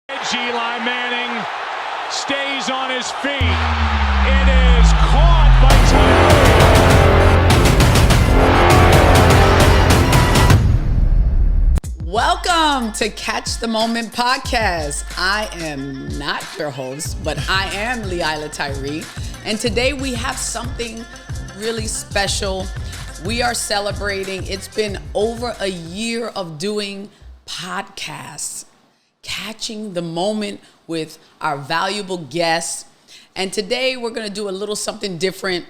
Eli Manning stays on his feet. It is caught by Tyree. Welcome to Catch the Moment podcast. I am not your host, but I am Leilah Tyree. And today we have something really special. We are celebrating. It's been over a year of doing podcasts. Catching the moment with our valuable guests. And today we're going to do a little something different.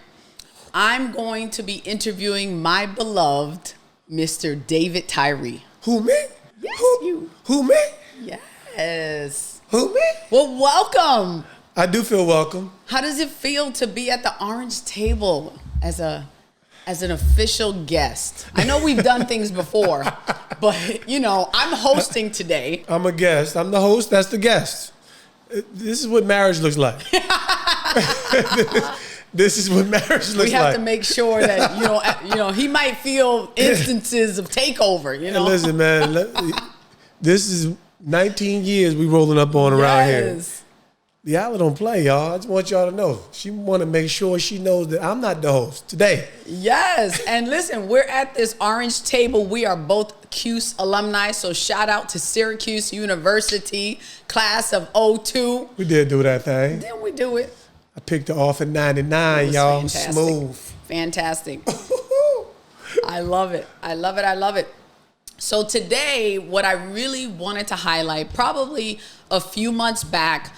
I'm going to be interviewing my beloved Mr. David Tyree. Who, me? Yes, you. Who, me? Yes. Who, me? Well, welcome. I do feel welcome. How does it feel to be at the orange table as an official guest? I know we've done things before, but, you know, I'm hosting today. I'm a guest. I'm the host. That's the guest. This is what marriage looks like. This is what marriage looks like. We have to make sure that, you know, he might feel instances of takeover, you know. Hey, listen, man, this is 19 years we rolling up on around here. Leilah don't play, y'all. I just want y'all to know. She want to make sure she knows that I'm not the host today. Yes. And listen, we're at this orange table. We are both Cuse alumni. So shout out to Syracuse University, class of 02. We did do that thing. Didn't we do it? I picked her off at 99, y'all. Fantastic. Smooth. Fantastic. I love it. I love it. I love it. So today, what I really wanted to highlight, probably a few months back,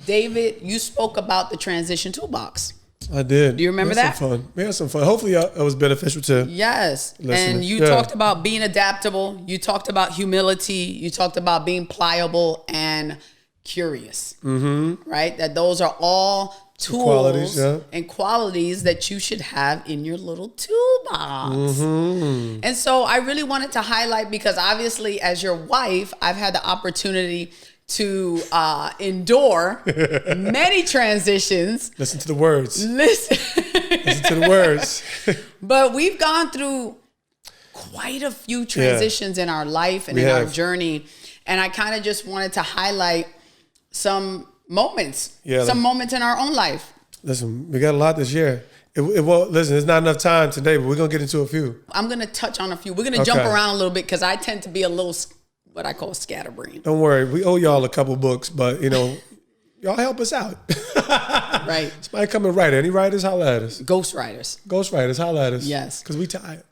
David, you spoke about the transition toolbox. I did. Do you remember that? We had some fun. Hopefully it was beneficial to Yes. listeners. And you talked about being adaptable. You talked about humility. You talked about being pliable and curious. Mm-hmm. Right? That those are all tools and qualities that you should have in your little toolbox. Mm-hmm. And so I really wanted to highlight, because obviously as your wife, I've had the opportunity to endure many transitions. Listen to the words. Listen to the words. But we've gone through quite a few transitions in our life and our journey. And I kind of just wanted to highlight some moments, some moments in our own life. Listen, we got a lot this year. Listen, there's not enough time today, but we're going to get into a few. I'm going to touch on a few. We're going to jump around a little bit, because I tend to be a little, what I call scatterbrain. Don't worry. We owe y'all a couple books, but, you know, y'all help us out. Right. Somebody come and write. Any writers, holla at us. Ghost writers, holla at us. Yes. Because we tired.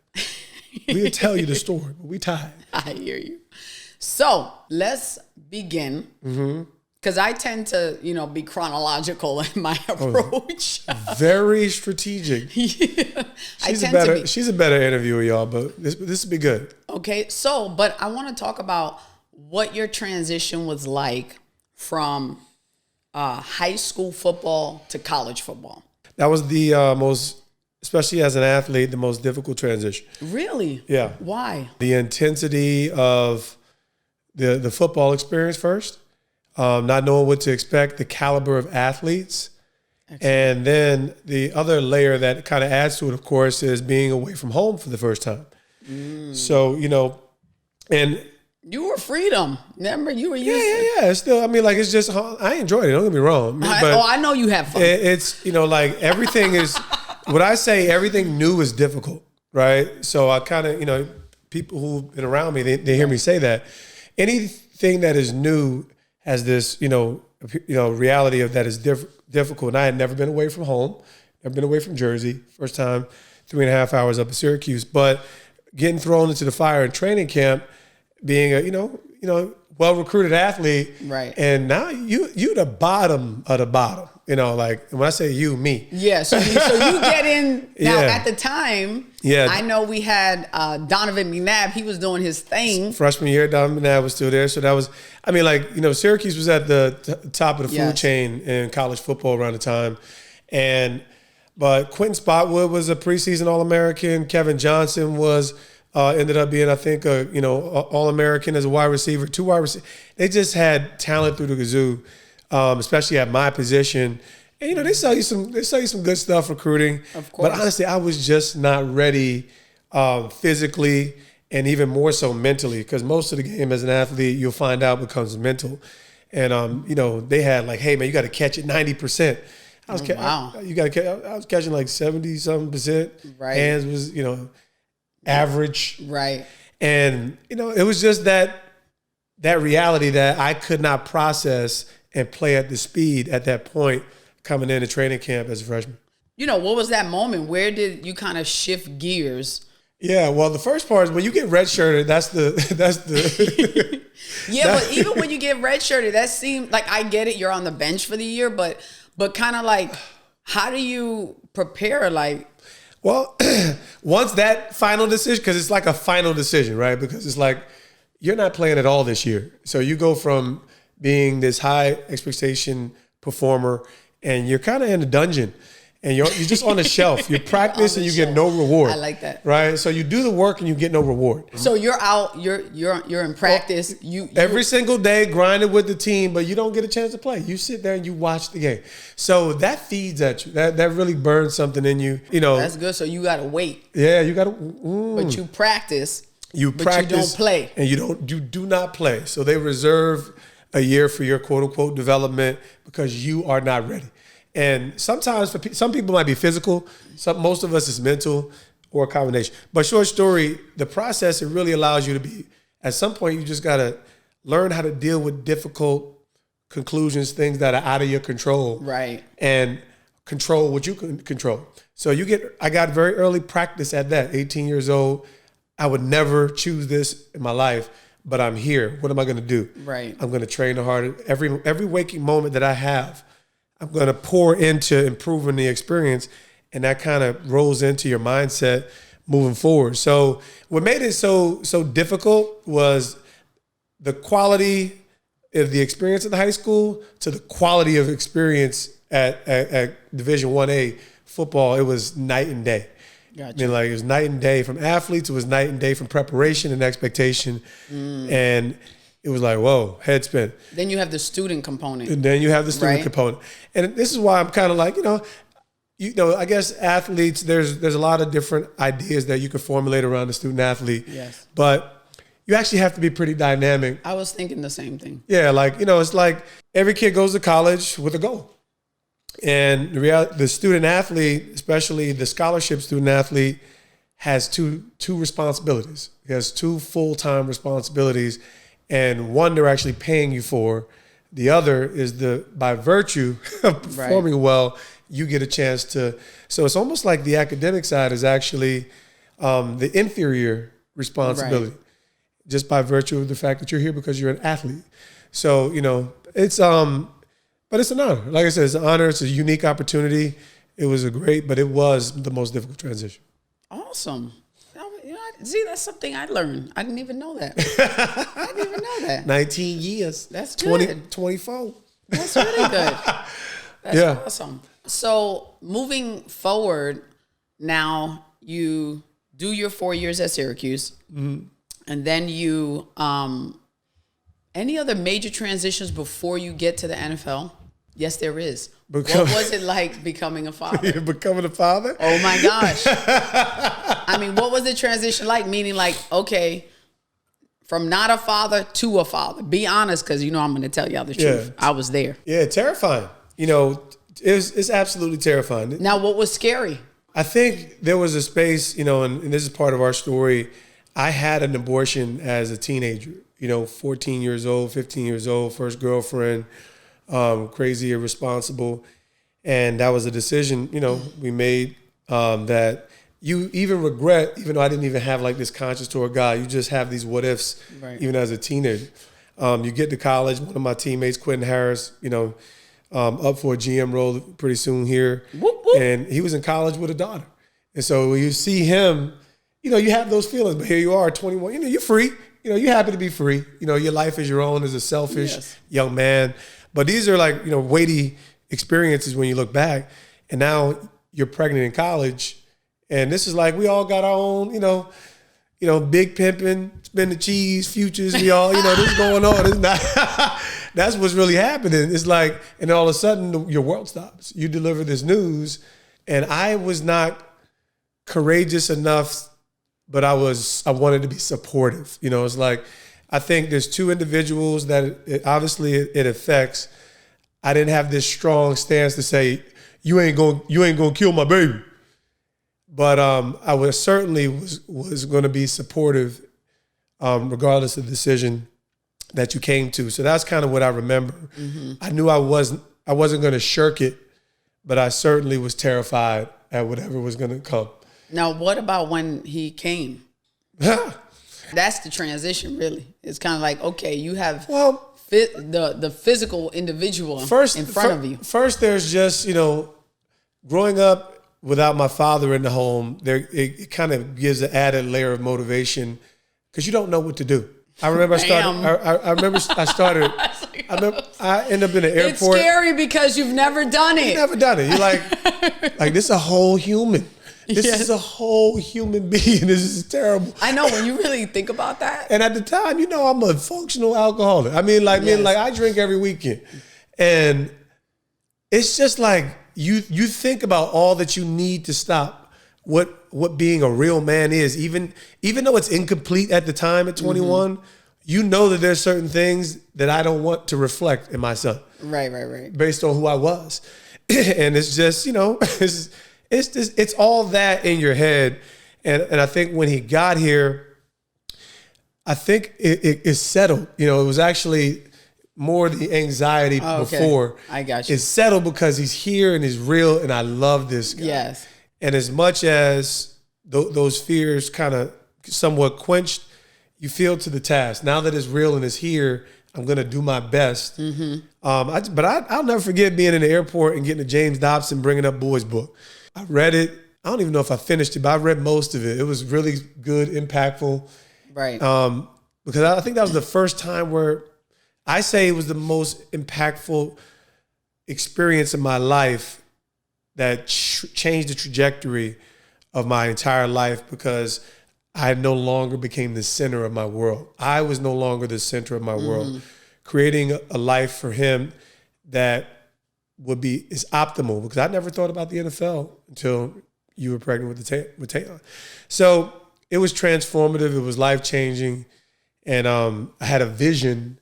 We'll tell you the story, but we tired. I hear you. So let's begin. Mm-hmm. Because I tend to, be chronological in my approach. Very strategic. Yeah. She's a better interviewer, y'all, but this will be good. Okay, but I want to talk about what your transition was like from high school football to college football. That was the most, especially as an athlete, the most difficult transition. Really? Yeah. Why? The intensity of the football experience first. Not knowing what to expect, the caliber of athletes. Excellent. And then the other layer that kind of adds to it, of course, is being away from home for the first time. Mm. So, and you were freedom. Remember, you were used to. Yeah. Still, it's just, I enjoyed it. Don't get me wrong. I know you have fun. It's, everything is, what I say, everything new is difficult, right? So I kind of, people who've been around me, they hear me say that. Anything that is new has this, reality of that is difficult. And I had never been away from home, never been away from Jersey. First time, 3.5 hours up in Syracuse. But getting thrown into the fire in training camp, being a, well-recruited athlete. Right. And now you the bottom of the bottom. When I say you, me. Yeah, so you get in. Now, at the time, I know we had Donovan McNabb. He was doing his thing. Freshman year, Donovan McNabb was still there. So that was, Syracuse was at the top of the food chain in college football around the time. But Quentin Spotwood was a preseason All-American. Kevin Johnson was ended up being, I think, All-American as a wide receiver, 2 wide receivers. They just had talent through the kazoo. Especially at my position. And, they sell you some good stuff recruiting. Of course. But honestly, I was just not ready physically and even more so mentally, because most of the game as an athlete, you'll find out, becomes mental. And, they had like, hey, man, you got to catch it 90%. I was I was catching like 70-something%. Right. Hands was, average. Right. And, it was just that reality that I could not process and play at the speed at that point coming into training camp as a freshman. What was that moment? Where did you kind of shift gears? Yeah, well, the first part is when you get redshirted, that's the Yeah, but even when you get redshirted, that seemed like, I get it, you're on the bench for the year, but kind of like, how do you prepare? Like, well, once that final decision, because it's like a final decision, right? Because it's like, you're not playing at all this year. So you go from being this high expectation performer and you're kind of in a dungeon. And you're just on the shelf. You practice and you get no reward. I like that. Right? So you do the work and you get no reward. So you're out, you're in practice. You every single day grinding with the team, but you don't get a chance to play. You sit there and you watch the game. So that feeds at you. That really burns something in you. That's good. So you gotta wait. Yeah, you gotta But you practice. You practice. You don't play. And you do not play. So they reserve a year for your quote unquote development because you are not ready. And sometimes some people might be physical. Most of us is mental or a combination. But short story, the process, it really allows you to be, at some point, you just got to learn how to deal with difficult conclusions, things that are out of your control. Right. And control what you can control. So I got very early practice at that, 18 years old. I would never choose this in my life, but I'm here. What am I going to do? Right. I'm going to train the hardest. Every waking moment that I have, I'm going to pour into improving the experience, and that kind of rolls into your mindset moving forward. So what made it so difficult was the quality of the experience at the high school to the quality of experience at Division 1A football. It was night and day. Gotcha. I mean, it was night and day from athletes. It was night and day from preparation and expectation. And it was like, whoa, head spin. Then you have the student component. And then you have the student component. And this is why I'm kind of like, I guess athletes, there's a lot of different ideas that you can formulate around the student athlete. Yes. But you actually have to be pretty dynamic. I was thinking the same thing. Yeah, it's like every kid goes to college with a goal. And the student athlete, especially the scholarship student athlete, has two responsibilities. He has two full-time responsibilities. And one they're actually paying you for. The other is by virtue of performing well, you get a chance to. So it's almost like the academic side is actually the inferior responsibility, just by virtue of the fact that you're here because you're an athlete. So it's but it's an honor. Like I said, it's an honor. It's a unique opportunity. It was but it was the most difficult transition. Awesome. See, that's something I learned. I didn't even know that. 19 years. That's good. 24. That's really good. That's awesome. So moving forward, now you do your 4 years at Syracuse, and then you, any other major transitions before you get to the NFL? Yes, there is. What was it like becoming a father? Becoming a father? Oh my gosh. I mean, what was the transition like? Meaning okay, from not a father to a father. Be honest, because I'm going to tell y'all the truth. I was there. Yeah, terrifying. It's absolutely terrifying. Now, what was scary? I think there was a space, and this is part of our story. I had an abortion as a teenager, 14 years old, 15 years old, first girlfriend, crazy, irresponsible. And that was a decision, we made that you even regret, even though I didn't even have this conscious toward God, you just have these what ifs, even as a teenager. You get to college, one of my teammates, Quentin Harris, up for a GM role pretty soon here. Whoop, whoop. And he was in college with a daughter. And so when you see him, you have those feelings, but here you are, 21, you're free. You're happy to be free. Your life is your own as a selfish young man. But these are weighty experiences when you look back. And now you're pregnant in college. And this is we all got our own, big pimping, spin the cheese, futures. We all, this is going on. It's not, that's what's really happening. It's and all of a sudden your world stops. You deliver this news. And I was not courageous enough, but I wanted to be supportive. It's I think there's two individuals that obviously it affects. I didn't have this strong stance to say, you ain't gonna kill my baby. But I was certainly was going to be supportive, regardless of the decision that you came to. So that's kind of what I remember. Mm-hmm. I knew I wasn't going to shirk it, but I certainly was terrified at whatever was going to come. Now, what about when he came? That's the transition, really. It's kind of like, okay, you have the physical individual in front of you. First, there's just, growing up without my father in the home, it kind of gives an added layer of motivation because you don't know what to do. I remember I ended up in an airport. It's scary because you've never done it. You've never done it. You're like this is a whole human. This is a whole human being. This is terrible. I know, when you really think about that. And at the time, I'm a functional alcoholic. I mean, I drink every weekend. And it's just like you think about all that you need to stop what being a real man is. Even though it's incomplete at the time at 21, you know that there's certain things that I don't want to reflect in my son. Right. Based on who I was. And it's just, it's all that in your head. And I think when he got here, I think it settled. It was actually more the anxiety before. I got you. It's settled because he's here and he's real, and I love this guy. Yes. And as much as those fears kind of somewhat quenched, you feel to the task. Now that it's real and it's here, I'm going to do my best. Mm-hmm. But I'll never forget being in the airport and getting a James Dobson Bringing Up Boys book. I read it. I don't even know if I finished it, but I read most of it. It was really good, impactful. Right. Because I think that was the first time where I say it was the most impactful experience in my life that changed the trajectory of my entire life, because I no longer became the center of my world. I was no longer the center of my world. Creating a life for him that is optimal, because I never thought about the NFL until you were pregnant with Taylor. So it was transformative. It was life-changing. And I had a vision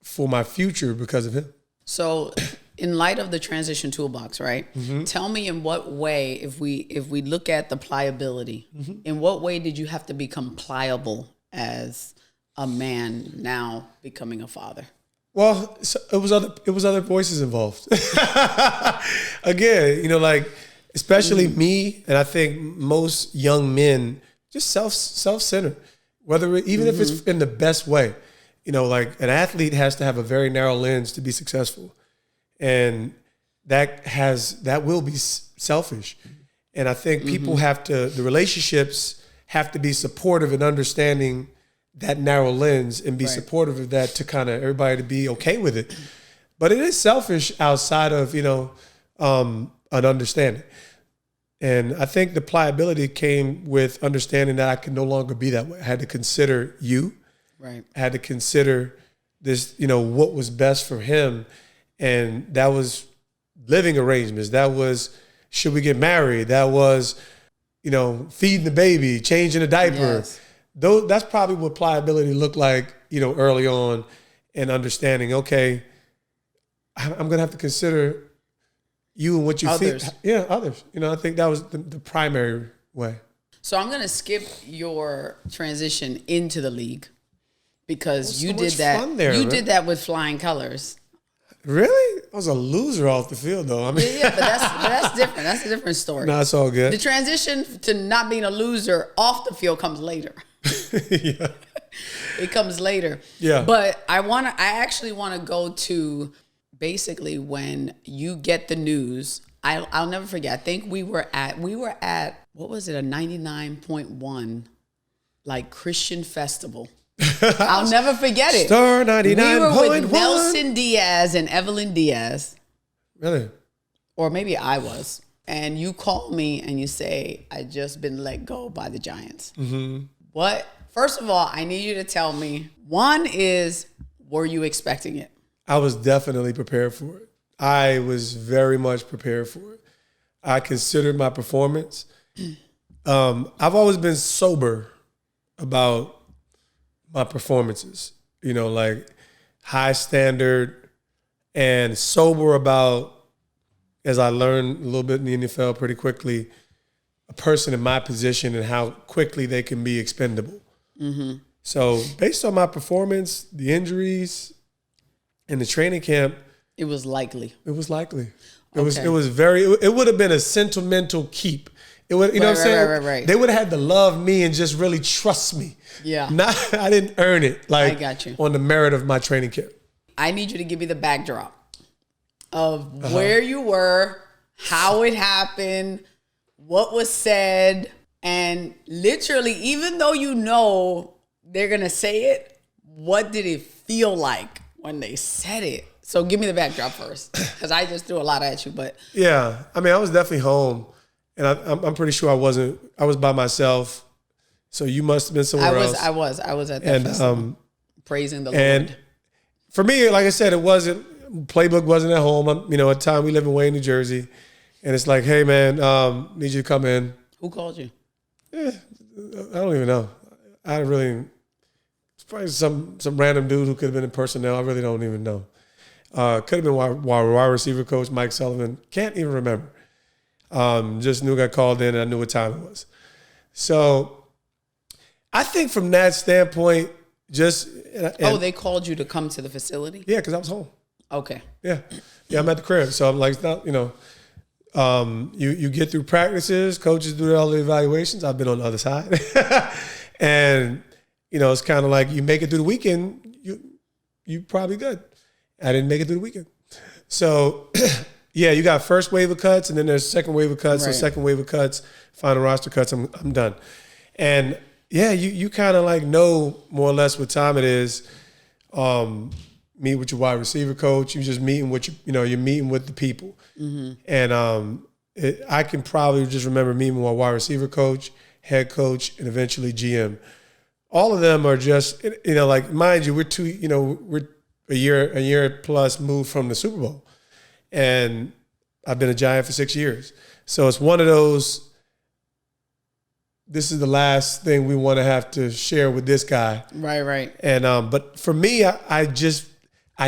for my future because of him. So in light of the transition toolbox, right? Mm-hmm. Tell me in what way, if we look at the pliability, in what way did you have to become pliable as a man now becoming a father? Well, so it was other voices involved. Again, especially me, and I think most young men, just self-centered, even if it's in the best way. An athlete has to have a very narrow lens to be successful. And that will be selfish. And I think people the relationships have to be supportive and understanding that narrow lens and be supportive of that, to kind of everybody to be okay with it. But it is selfish outside of, an understanding. And I think the pliability came with understanding that I could no longer be that way. I had to consider you. Right. I had to consider this, what was best for him. And that was living arrangements. That was, should we get married? That was, feeding the baby, changing a diaper. Yes. That's probably what pliability looked like, early on, and understanding, okay, I'm going to have to consider you and what you feel. Yeah, others. I think that was the primary way. So I'm going to skip your transition into the league, because you did that. Did that with flying colors. Really? I was a loser off the field, though. I mean, but that's different. That's a different story. No, it's all good. The transition to not being a loser off the field comes later. Yeah. It comes later. Yeah. But I actually want to go to basically when you get the news. I'll never forget. I think we were at what was it, a 99.1 Christian festival. I'll never forget it. Star 99.1. We were with Nelson Diaz and Evelyn Diaz. Really? Or maybe I was. And you call me and you say, I just been let go by the Giants. Mm-hmm. What? First of all, I need you to tell me. One is, were you expecting it? I was definitely prepared for it. I was very much prepared for it. I considered my performance. I've always been sober about my performances. Like high standard and sober about, as I learned a little bit in the NFL pretty quickly, a person in my position and how quickly they can be expendable. Mm-hmm. So based on my performance, the injuries, and the training camp, it was likely. It was it would have been a sentimental keep. It would, you know what I'm saying? Right. They would have had to love me and just really trust me. Yeah. I didn't earn it. Like, I got you. On the merit of my training camp. I need you to give me the backdrop of where you were, how it happened, what was said, and literally, even though they're going to say it, what did it feel like when they said it? So give me the backdrop first, because I just threw a lot at you. But yeah, I mean, I was definitely home, and I'm pretty sure I was by myself. So you must have been somewhere else. I was at that festival, praising the Lord. And for me, like I said, playbook wasn't at home. At the time we live in Wayne, New Jersey, and it's like, hey man, need you to come in. Who called you? I don't even know. It's probably some random dude who could have been in personnel. I really don't even know. Could have been wide receiver coach Mike Sullivan. Can't even remember. Just knew I got called in and I knew what time it was. So I think from that standpoint, they called you to come to the facility? Yeah, because I was home. Okay. Yeah, I'm at the crib. So I'm like, it's not, you get through practices, coaches do all the evaluations. I've been on the other side. And, it's kind of like you make it through the weekend, you probably good. I didn't make it through the weekend. So, yeah, you got first wave of cuts, and then there's second wave of cuts, right. So second wave of cuts, final roster cuts, I'm done. And, yeah, you kind of like know more or less what time it is. Meet with your wide receiver coach. You're just meeting with you're meeting with the people. Mm-hmm. And I can probably just remember meeting with my wide receiver coach, head coach, and eventually GM. All of them are just, like, mind you, we're a year plus moved from the Super Bowl. And I've been a Giant for 6 years. So it's one of those, this is the last thing we want to have to share with this guy. Right. And but for me, I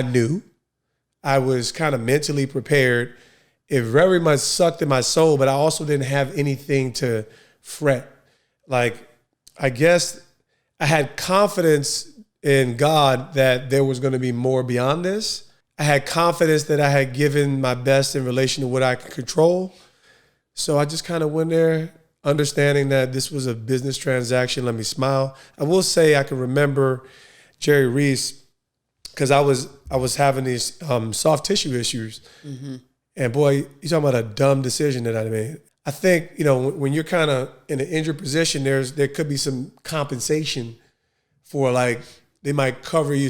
knew. I was kind of mentally prepared. It very much sucked in my soul, but I also didn't have anything to fret. Like, I guess I had confidence in God that there was going to be more beyond this. I had confidence that I had given my best in relation to what I could control. So I just kind of went there understanding that this was a business transaction. Let me smile. I will say I can remember Jerry Reese, because I was having these soft tissue issues. Mm-hmm. And boy, you're talking about a dumb decision that I made. I think, when you're kind of in an injured position, there could be some compensation for, like, they might cover you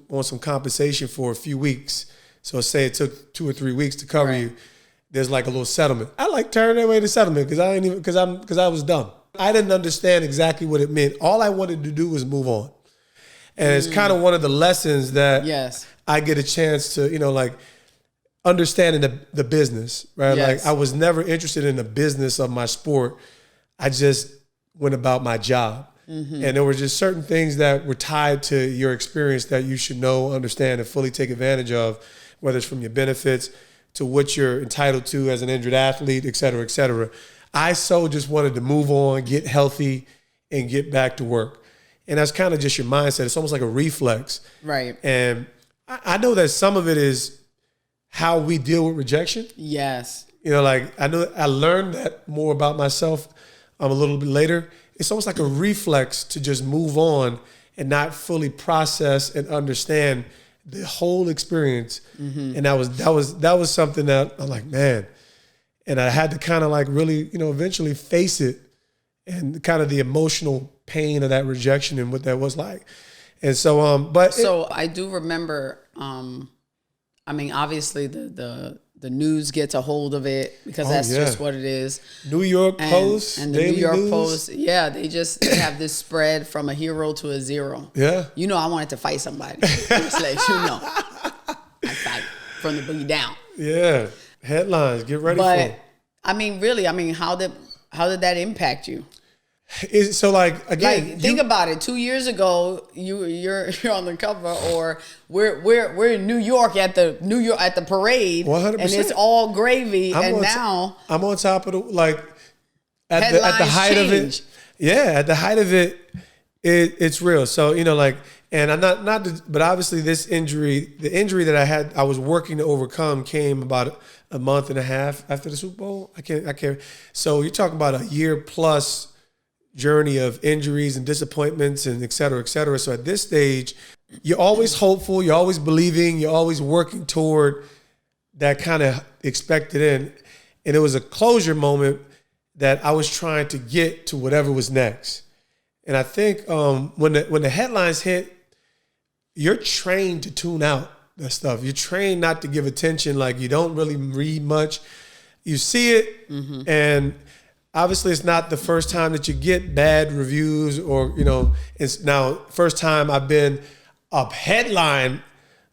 on some compensation for a few weeks. So say it took 2 or 3 weeks to cover you. There's like a little settlement. I like turning away the settlement because I was dumb. I didn't understand exactly what it meant. All I wanted to do was move on. And it's kind of one of the lessons that I get a chance to, like, understanding the business, right? Yes. Like, I was never interested in the business of my sport. I just went about my job. Mm-hmm. And there were just certain things that were tied to your experience that you should know, understand, and fully take advantage of, whether it's from your benefits to what you're entitled to as an injured athlete, et cetera, et cetera. I just wanted to move on, get healthy, and get back to work. And that's kind of just your mindset. It's almost like a reflex. Right. And I know that some of it is how we deal with rejection. Yes. Like, I know I learned that more about myself a little bit later. It's almost like a reflex to just move on and not fully process and understand the whole experience. Mm-hmm. And that was something that I'm like, man. And I had to kind of like really, eventually face it and kind of the emotional pain of that rejection and what that was like. And so, I do remember, obviously the news gets a hold of it because that's just what it is. New York Post and the New York Post, they have this spread from a hero to a zero. Yeah. I wanted to fight somebody. Just let you know. I fight from the boogie down. Yeah. Headlines, get ready for it. But really, how did that impact you? So like again, Like, think about it. 2 years ago, you're on the cover, or we're in New York at the parade, 100%. and it's all gravy. And now I'm on top of at the height change. of it. Yeah, at the height of it, it's real. So like, and I'm but obviously the injury that I was working to overcome came about a month and a half after the Super Bowl. I can't. So you're talking about a year plus journey of injuries and disappointments and et cetera, et cetera. So at this stage, you're always hopeful, you're always believing, you're always working toward that kind of expected end. And it was a closure moment that I was trying to get to whatever was next. And I think when the headlines hit, you're trained to tune out that stuff. You're trained not to give attention. Like, you don't really read much. You see it, and obviously, it's not the first time that you get bad reviews, or it's now first time I've been a headline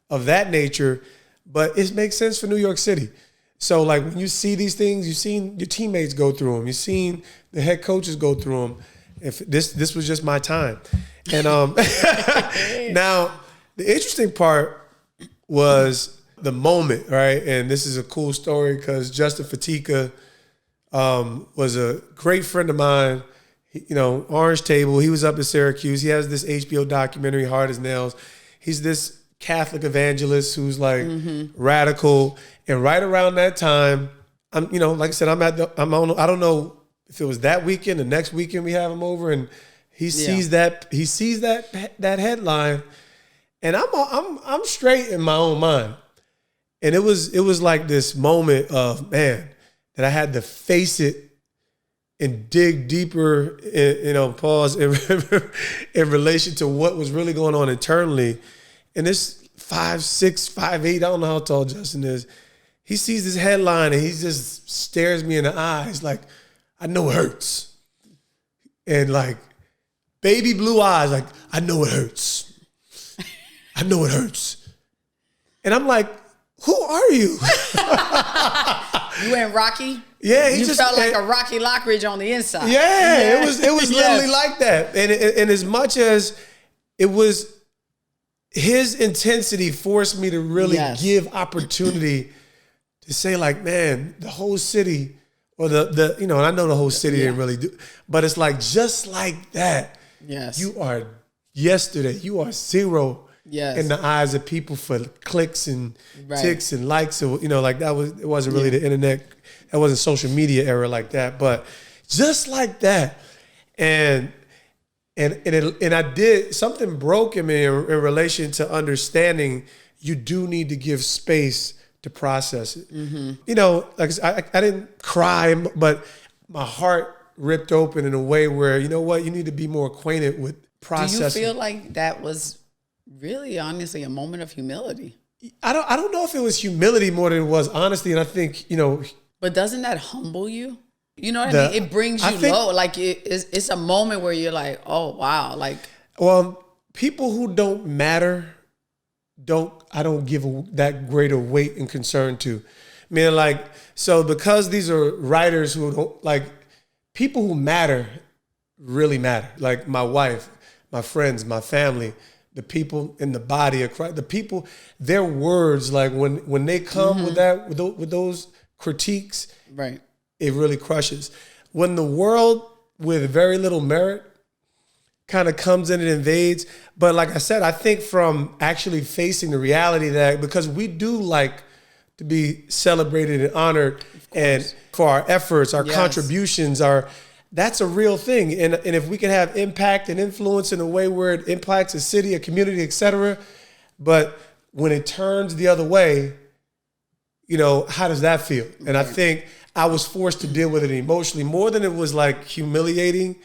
of that nature. But it makes sense for New York City. So, like, when you see these things, you've seen your teammates go through them. You've seen the head coaches go through them. If this was just my time, and now the interesting part was the moment, right? And this is a cool story because Justin Fatica was a great friend of mine. Orange Table. He was up in Syracuse. He has this HBO documentary, Hard as Nails. He's this Catholic evangelist who's like radical. And right around that time, I'm like I said, I don't know if it was that weekend, the next weekend we have him over, and he sees that headline, and I'm straight in my own mind. And it was like this moment of, man, that I had to face it and dig deeper, pause in relation to what was really going on internally. And this 5'6", 5'8", I don't know how tall Justin is. He sees this headline and he just stares me in the eyes like, I know it hurts. And like, baby blue eyes, like, I know it hurts. I know it hurts. And I'm like, who are you? You went Rocky? Yeah, you felt like a Rocky Lockridge on the inside. Yeah, it was literally like that. And as much as it was, his intensity forced me to really give opportunity to say, like, man, the whole city, or and I know the whole city didn't really do, but it's like, just like that. Yes. You are zero in the eyes of people for clicks and ticks and likes. So, like, it wasn't really the internet. That wasn't social media era like that, but just like that. And I did, something broke in me in relation to understanding you do need to give space to process it. Like I didn't cry, but my heart ripped open in a way where, you know what, you need to be more acquainted with processing. Do you feel like that was really, honestly, a moment of humility? I don't know if it was humility more than it was honesty, and I think, But doesn't that humble you? You know what I mean? It brings you low. Like, it's a moment where you're like, oh, wow. Like, well, people who don't matter, I don't give that greater weight and concern to. I mean, like, so because these are writers who don't, like, people who matter really matter. Like my wife, my friends, my family, the people in the body of Christ, the people, their words, like when they come with that, with those critiques, right, it really crushes. When the world with very little merit kind of comes in and invades, but like I said, I think from actually facing the reality that, because we do like to be celebrated and honored, and for our efforts, our contributions, that's a real thing. And if we can have impact and influence in a way where it impacts a city, a community, et cetera, but when it turns the other way, how does that feel? And I think I was forced to deal with it emotionally more than it was like humiliating.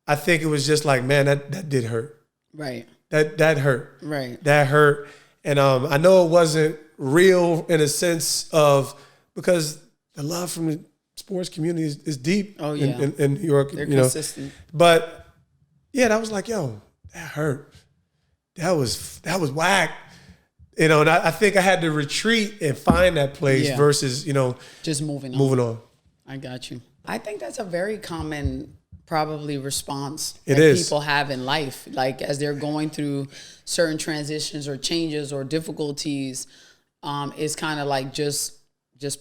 I think it was just like, man, that did hurt. Right. That hurt. Right. That hurt. And I know it wasn't real in a sense of, because the love from the sports community is deep. Oh, yeah. in New York. They're consistent. But yeah, that was like, yo, that hurt. That was whack. And I think I had to retreat and find that place versus, just moving on. I got you. I think that's a very common probably response It that is. people have in life, like as they're going through certain transitions or changes or difficulties. It's kind of like just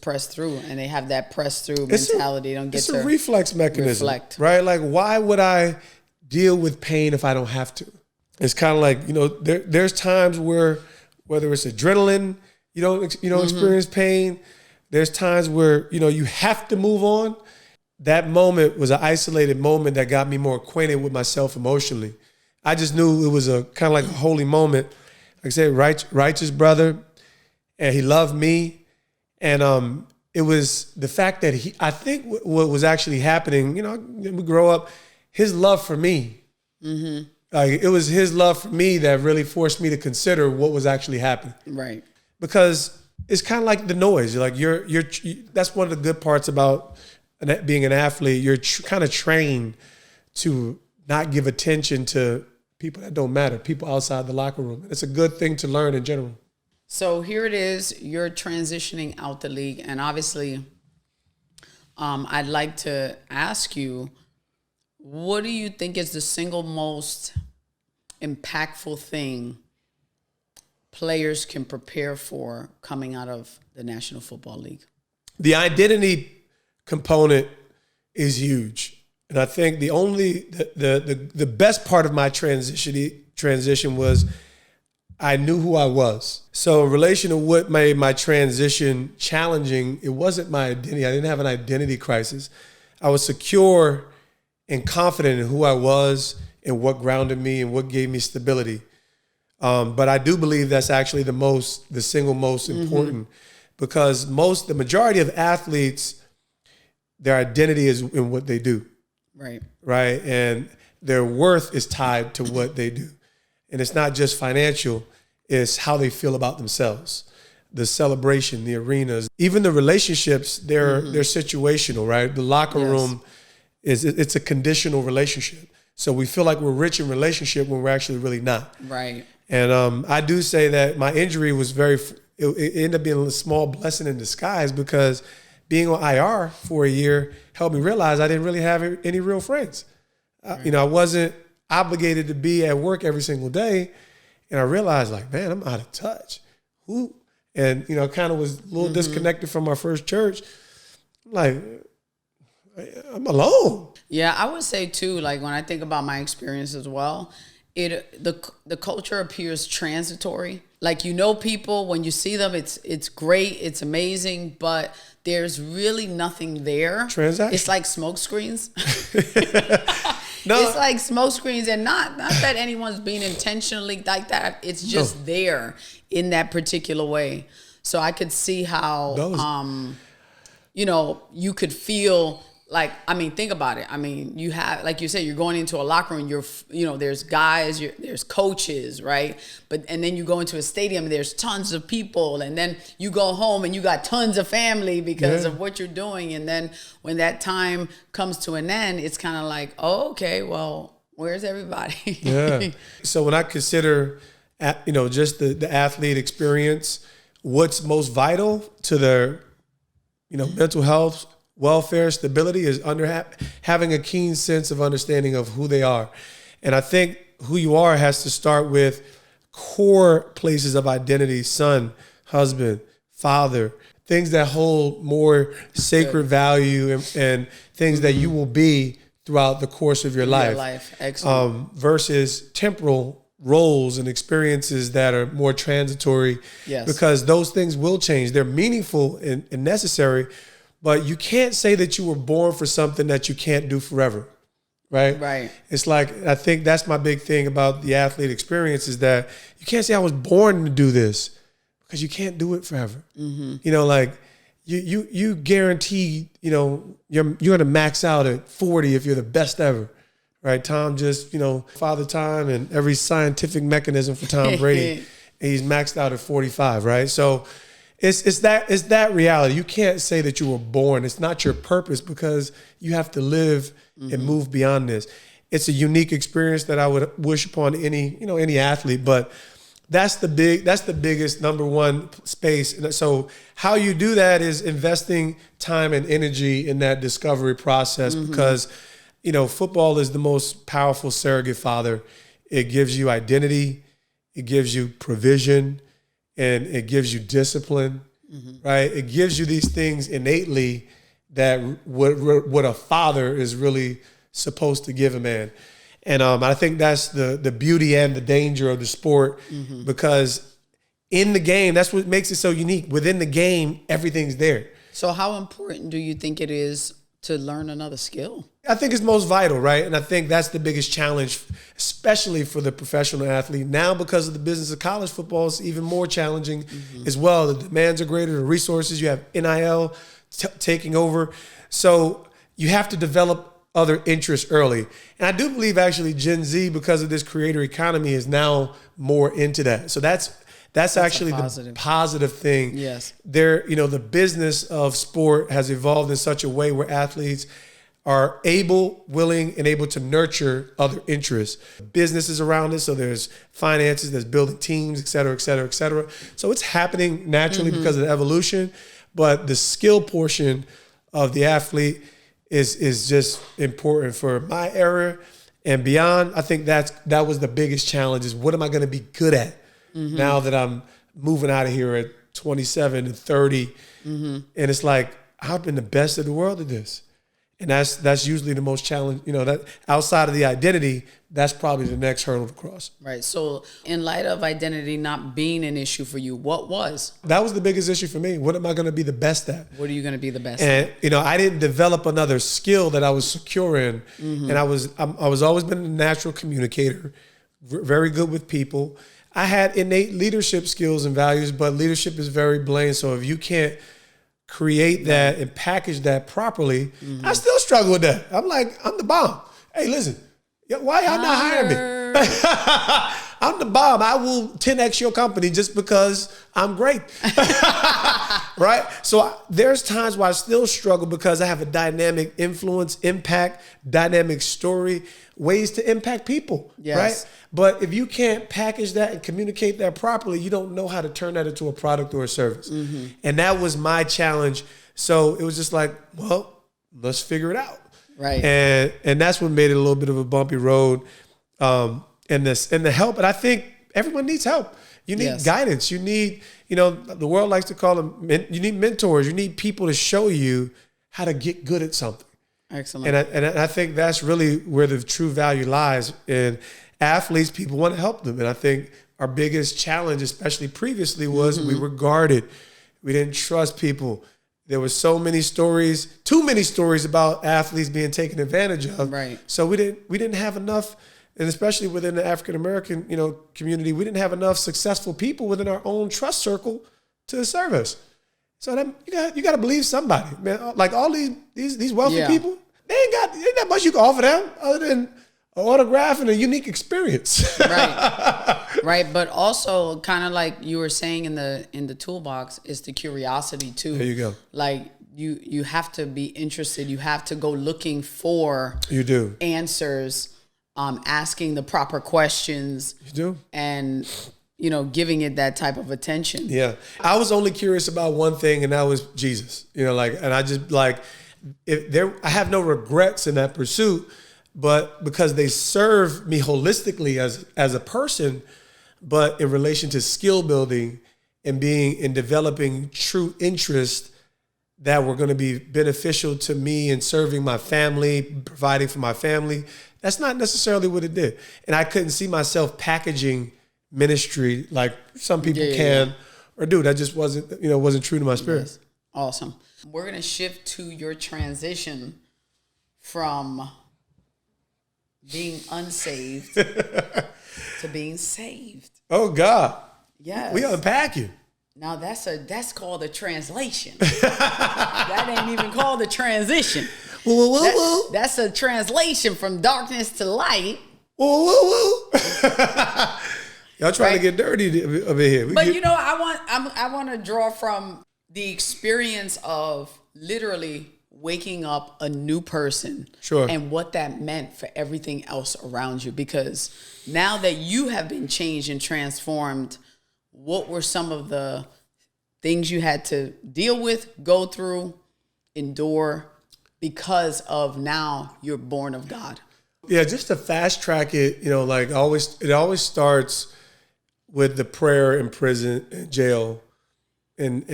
press through, and they have that press through mentality. They don't get it's to a reflex mechanism, reflect. right? Like, why would I deal with pain if I don't have to? It's kind of like, there's times where, whether it's adrenaline, you don't experience pain. There's times where, you have to move on. That moment was an isolated moment that got me more acquainted with myself emotionally. I just knew it was a kind of like a holy moment. Like I said, righteous brother, and he loved me. And it was the fact that I think what was actually happening, we grow up, his love for me. Mm-hmm. Like, it was his love for me that really forced me to consider what was actually happening. Right. Because it's kind of like the noise. Like that's one of the good parts about being an athlete. You're kind of trained to not give attention to people that don't matter, people outside the locker room. It's a good thing to learn in general. So here it is. You're transitioning out the league, and obviously, I'd like to ask you, what do you think is the single most impactful thing players can prepare for coming out of the National Football League? The identity component is huge. And I think the best part of my transition was I knew who I was. So in relation to what made my transition challenging, it wasn't my identity. I didn't have an identity crisis. I was secure and confident in who I was and what grounded me and what gave me stability. But I do believe that's actually the single most important, because the majority of athletes, their identity is in what they do. Right. Right. And their worth is tied to what they do. And it's not just financial, it's how they feel about themselves. The celebration, the arenas, even the relationships, they're situational, right? The locker room it's a conditional relationship. So we feel like we're rich in relationship when we're actually really not. Right. And I do say that my injury was it ended up being a small blessing in disguise, because being on IR for a year helped me realize I didn't really have any real friends. Right. I wasn't obligated to be at work every single day. And I realized, like, man, I'm out of touch. Who? And, kind of was a little disconnected from my first church. Like, I'm alone. Yeah, I would say too, like when I think about my experience as well, the culture appears transitory. Like, people, when you see them, it's great, it's amazing, but there's really nothing there. Transaction. It's like smoke screens. No. It's like smoke screens, and not that anyone's being intentionally like that. It's just there in that particular way. So I could see how, you could feel like, think about it. You have, like you said, you're going into a locker room, there's guys, there's coaches, right? And then you go into a stadium, there's tons of people, and then you go home and you got tons of family because of what you're doing. And then when that time comes to an end, it's kind of like, oh, okay, well, where's everybody? Yeah. So when I consider, just the athlete experience, what's most vital to their, mental health, welfare, stability is having a keen sense of understanding of who they are. And I think who you are has to start with core places of identity: son, husband, father, things that hold more sacred value and things that you will be throughout the course of your life. Excellent. Versus temporal roles and experiences that are more transitory. Yes. Because those things will change. They're meaningful and necessary, but you can't say that you were born for something that you can't do forever, right? Right. It's like, I think that's my big thing about the athlete experience, is that you can't say I was born to do this, because you can't do it forever. Like you guarantee, you're going to max out at 40 if you're the best ever, right? Tom just, father time and every scientific mechanism for Tom Brady, and he's maxed out at 45, right? So It's that reality. You can't say that you were born. It's not your purpose, because you have to live and move beyond this. It's a unique experience that I would wish upon any athlete, but that's the biggest number one space. And so how you do that is investing time and energy in that discovery process, because football is the most powerful surrogate father. It gives you identity, it gives you provision, and it gives you discipline, right? It gives you these things innately that what a father is really supposed to give a man. And I think that's the beauty and the danger of the sport, because in the game, that's what makes it so unique. Within the game, everything's there. So how important do you think it is to learn another skill? I think it's most vital, right? And I think that's the biggest challenge, especially for the professional athlete. Now, because of the business of college football, it's even more challenging as well. The demands are greater, the resources, you have NIL taking over. So you have to develop other interests early. And I do believe actually Gen Z, because of this creator economy, is now more into that. So that's actually the positive thing. Yes. The business of sport has evolved in such a way where athletes are able, willing, and able to nurture other interests. Businesses around it, so there's finances, there's building teams, et cetera, et cetera, et cetera. So it's happening naturally because of the evolution, but the skill portion of the athlete is just important for my era and beyond. I think that was the biggest challenge, is what am I going to be good at now that I'm moving out of here at 27 and 30. And it's like, I've been the best of the world at this. And that's usually the most challenge, that outside of the identity, that's probably the next hurdle to cross. Right. So in light of identity not being an issue for you, what was? That was the biggest issue for me. What am I going to be the best at? What are you going to be the best at? And, I didn't develop another skill that I was secure in. And I was always been a natural communicator, very good with people. I had innate leadership skills and values, but leadership is very bland. So if you can't create that and package that properly, I still struggle with that. I'm like, I'm the bomb. Hey, listen, why y'all not hiring me? I'm the bomb. I will 10x your company just because I'm great. Right? So there's times where I still struggle because I have a dynamic influence, impact, dynamic story, ways to impact people. Yes. Right? But if you can't package that and communicate that properly, you don't know how to turn that into a product or a service. And that was my challenge. So it was just like, well, let's figure it out. Right. And that's what made it a little bit of a bumpy road. And the help. And I think everyone needs help. You need guidance. You need, the world likes to call them, you need mentors. You need people to show you how to get good at something. Excellent. And I think that's really where the true value lies. And athletes, people want to help them. And I think our biggest challenge, especially previously, was we were guarded. We didn't trust people. There were too many stories about athletes being taken advantage of. Right. So we didn't have enough, and especially within the African American, community, we didn't have enough successful people within our own trust circle to serve us. So you got to believe somebody, man. Like all these wealthy people, they ain't that much you can offer them other than an autograph and a unique experience. Right. But also, kind of like you were saying in the toolbox, is the curiosity too. There you go. Like you have to be interested. You have to go looking for answers, asking the proper questions. You do. And giving it that type of attention. Yeah. I was only curious about one thing, and that was Jesus. And I just I have no regrets in that pursuit, but because they serve me holistically as a person, but in relation to skill building and developing true interest that were going to be beneficial to me in serving my family, providing for my family, that's not necessarily what it did. And I couldn't see myself packaging ministry like some people can or do. That just wasn't true to my spirit. Yes. Awesome. We're going to shift to your transition from being unsaved to being saved. Oh God. Yes. We unpacking. Now that's called a translation. That ain't even called a transition. That's a translation from darkness to light. Y'all trying to get dirty over here. I want to draw from the experience of literally waking up a new person. Sure. And what that meant for everything else around you. Because now that you have been changed and transformed, what were some of the things you had to deal with, go through, endure, because of now you're born of God? Yeah, just to fast track it, it always starts with the prayer in prison, in jail, and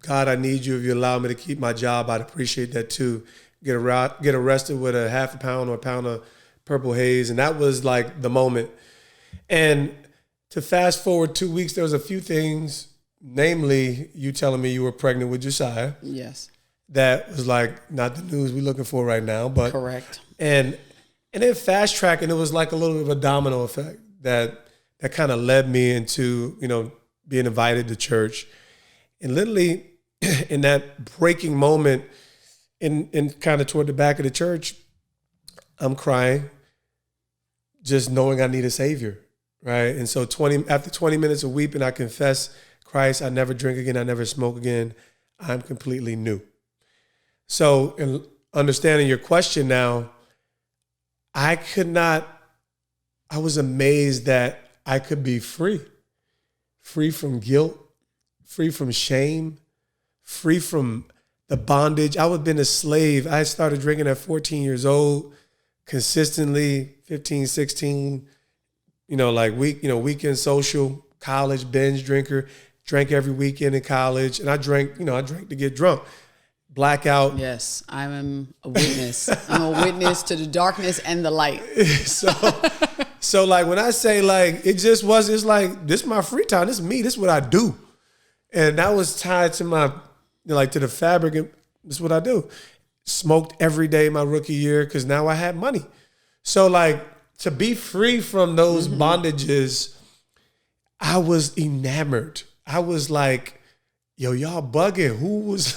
God, I need you. If you allow me to keep my job, I'd appreciate that too. Get arrested with a half a pound or a pound of purple haze, and that was like the moment. And to fast forward 2 weeks, there was a few things, namely you telling me you were pregnant with Josiah. Yes. That was like not the news we're looking for right now, but correct. And then fast track, and it was like a little bit of a domino effect that kind of led me into being invited to church, and literally in that breaking moment, in kind of toward the back of the church, I'm crying, just knowing I need a Savior, right? And so after 20 minutes of weeping, I confess, Christ, I never drink again, I never smoke again, I'm completely new. So in understanding your question now, I was amazed that I could be free from guilt, free from shame, free from the bondage. I would have been a slave. I started drinking at 14 years old, consistently, 15, 16, weekend social, college binge drinker, drank every weekend in college. And I drank to get drunk. Blackout. Yes, I'm a witness. I'm a witness to the darkness and the light. So like when I say like, it's like, this is my free time. This is me. This is what I do. And that was tied to my, to the fabric. And this is what I do. Smoked every day my rookie year because now I had money. So like to be free from those bondages, I was enamored. I was like, yo, y'all bugging.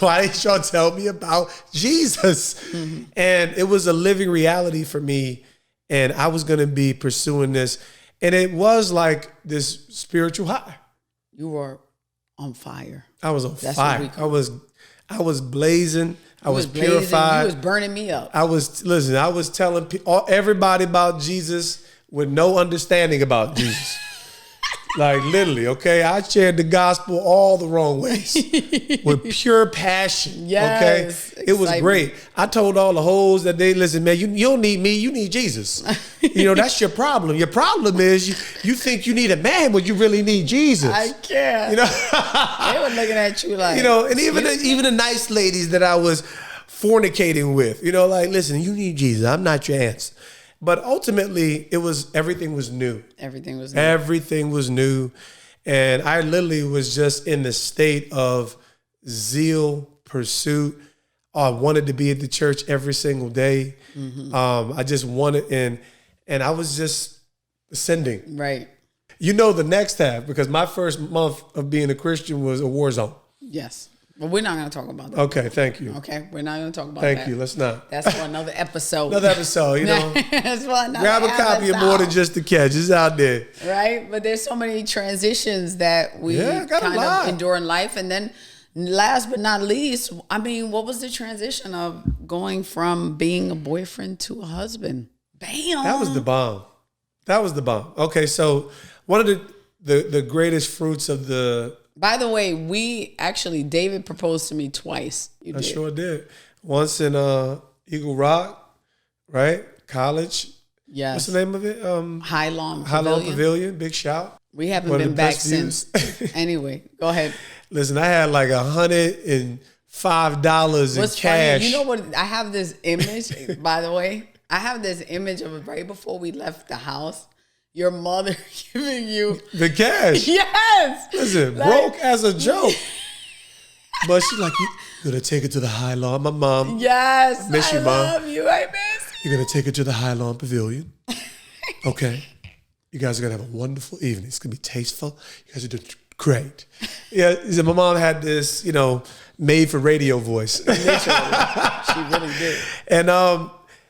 Why didn't y'all tell me about Jesus? Mm-hmm. And it was a living reality for me. And I was going to be pursuing this. And it was like this spiritual high. You were on fire. I was on fire. I was blazing. I was blazing, purified. you was burning me up. I was telling everybody about Jesus with no understanding about Jesus. Like literally, okay? I shared the gospel all the wrong ways with pure passion, yes, okay? It was great. I told all the hoes that listen, man, you don't need me, you need Jesus. That's your problem. Your problem is you think you need a man, but you really need Jesus. I can't. They were looking at you like, and even the nice ladies that I was fornicating with, like, listen, you need Jesus. I'm not your answer. But ultimately, everything was new. Everything was new. Everything was new. And I literally was just in the state of zeal, pursuit. I wanted to be at the church every single day. Mm-hmm. I just wanted, and I was just ascending. Right. The next half, because my first month of being a Christian was a war zone. Yes. But we're not going to talk about that. Okay, thank you. Okay, we're not going to talk about that. Thank you, let's not. That's for another episode. That's for another grab a copy of More Than Just a Catch. It's out there. Right? But there's so many transitions that we kind of endure in life. And then last but not least, what was the transition of going from being a boyfriend to a husband? Bam! That was the bomb. Okay, so one of the greatest fruits of the... By the way, David proposed to me twice. I sure did. Once in Eagle Rock, right? College. Yes. What's the name of it? High Lawn Pavilion. Big shout. We haven't been back since. Anyway, go ahead. Listen, I had like $105 in cash. Funny, you know what? I have this image, by the way. I have this image of right before we left the house. Your mother giving you the cash. Yes. Listen, broke as a joke. But she's like, you're going to take it to the High Lawn. My mom. Yes. Miss you, Mom. I love you. I miss you. You're going to take it to the High Lawn Pavilion. Okay. You guys are going to have a wonderful evening. It's going to be tasteful. You guys are doing great. Yeah. My mom had this, made for radio voice. Literally. She really did. And,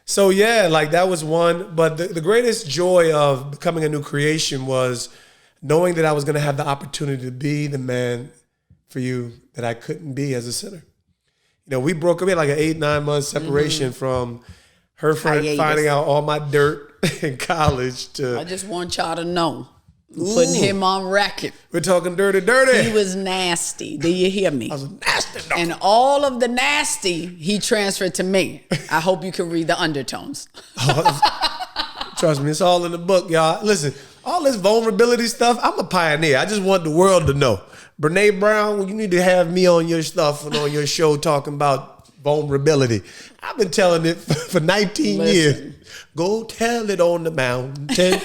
so yeah, like that was one. But the greatest joy of becoming a new creation was knowing that I was going to have the opportunity to be the man for you that I couldn't be as a sinner. We broke up. We had like an 8-9 month separation from her finding out all my dirt in college to... I just want y'all to know. Putting him on record. We're talking dirty. He was nasty. Do you hear me? I was a nasty dog. And all of the nasty, he transferred to me. I hope you can read the undertones. Trust me, it's all in the book, y'all. Listen, all this vulnerability stuff, I'm a pioneer. I just want the world to know. Brene Brown, you need to have me on your stuff and on your show talking about vulnerability. I've been telling it for 19 years. Go tell it on the mountain.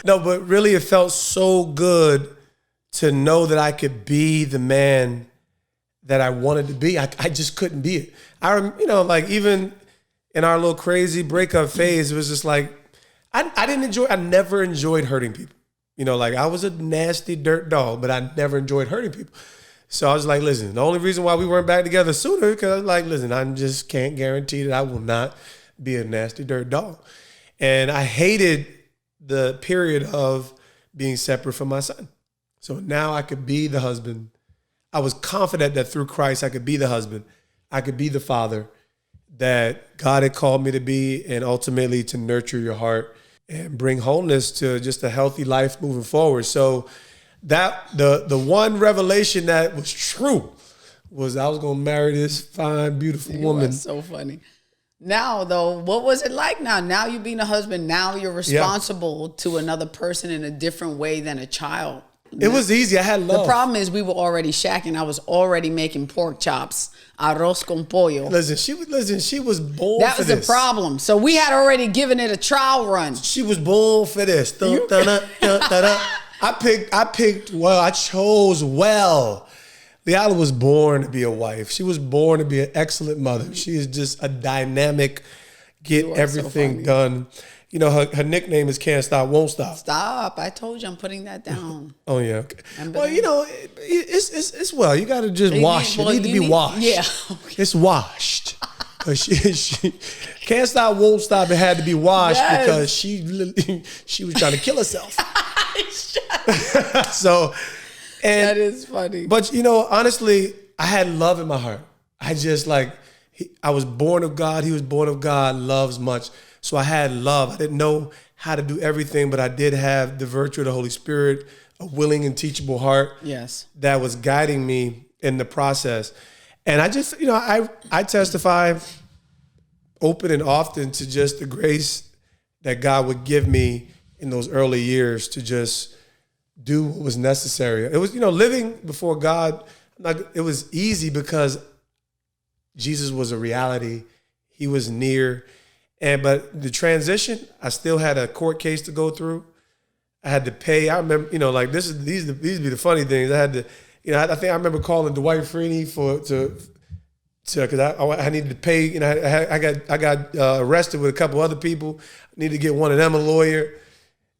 No, but really it felt so good to know that I could be the man that I wanted to be. I just couldn't be it. Like even in our little crazy breakup phase, it was just like, I never enjoyed hurting people. Like I was a nasty dirt dog, but I never enjoyed hurting people. So I was like, listen, the only reason why we weren't back together sooner, because I was like, listen, I just can't guarantee that I will not be a nasty dirt dog. And I hated the period of being separate from my son. So now I could be the husband. I was confident that through Christ, I could be the husband. I could be the father that God had called me to be, and ultimately to nurture your heart and bring wholeness to just a healthy life moving forward. So that the one revelation that was true was I was going to marry this fine, beautiful woman. That's so funny. Now, though, what was it like now? Now you being a husband, now you're responsible to another person in a different way than a child. It was easy. I had love. The problem is we were already shacking. I was already making pork chops, arroz con pollo. She was born that for was this. The problem. So we had already given it a trial run. She was born for this. I chose well. Leilah was born to be a wife. She was born to be an excellent mother. She is just a dynamic, get everything done. Her nickname is Can't Stop, Won't Stop. Stop. I told you I'm putting that down. Oh, yeah. Okay. Well, it's well. You got to just wash it. It needs to be washed. Yeah. Okay. It's washed. She Can't Stop, Won't Stop. It had to be washed because she was trying to kill herself. So... And, that is funny. But, honestly, I had love in my heart. I just I was born of God. He was born of God, loves much. So I had love. I didn't know how to do everything, but I did have the virtue of the Holy Spirit, a willing and teachable heart. Yes. That was guiding me in the process. And I just, I testify open and often to just the grace that God would give me in those early years to just do what was necessary. It was, living before God, it was easy because Jesus was a reality. He was near. But the transition, I still had a court case to go through. I had to pay. I remember, these be the funny things. I had to, I think I remember calling Dwight Freeney because I needed to pay. I got arrested with a couple other people. I needed to get one of them a lawyer.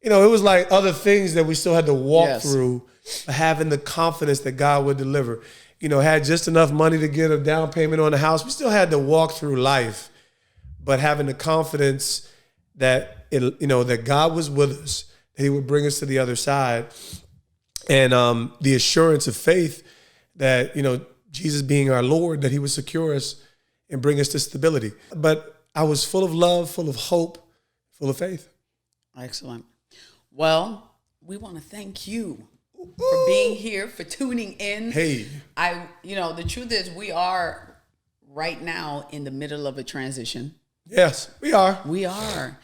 It was like other things that we still had to walk through, having the confidence that God would deliver. Had just enough money to get a down payment on the house. We still had to walk through life, but having the confidence that, that God was with us, that he would bring us to the other side. And the assurance of faith that, Jesus being our Lord, that he would secure us and bring us to stability. But I was full of love, full of hope, full of faith. Excellent. Well, we want to thank you for being here, for tuning in. Hey. The truth is we are right now in the middle of a transition. Yes, we are. We are.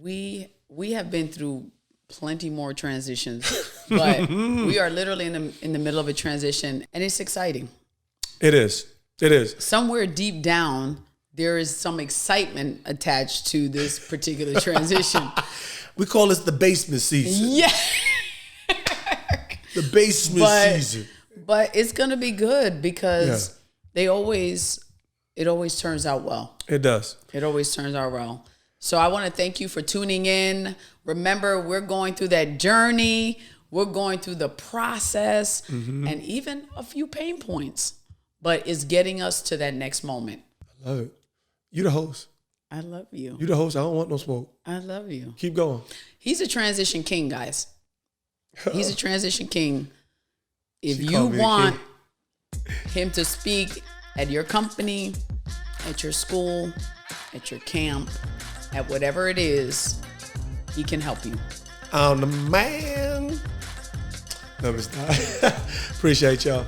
We have been through plenty more transitions, but we are literally in the middle of a transition, and it's exciting. It is. It is. Somewhere deep down, there is some excitement attached to this particular transition. We call this the basement season. Yeah. The basement season. But it's going to be good because it always turns out well. It does. It always turns out well. So I want to thank you for tuning in. Remember, we're going through that journey. We're going through the process and even a few pain points. But it's getting us to that next moment. I love it. You the host. I love you. You the host. I don't want no smoke. I love you. Keep going. He's a transition king, guys. He's a transition king. If you want him to speak at your company, at your school, at your camp, at whatever it is, he can help you. on the man. No, it's not. Appreciate y'all.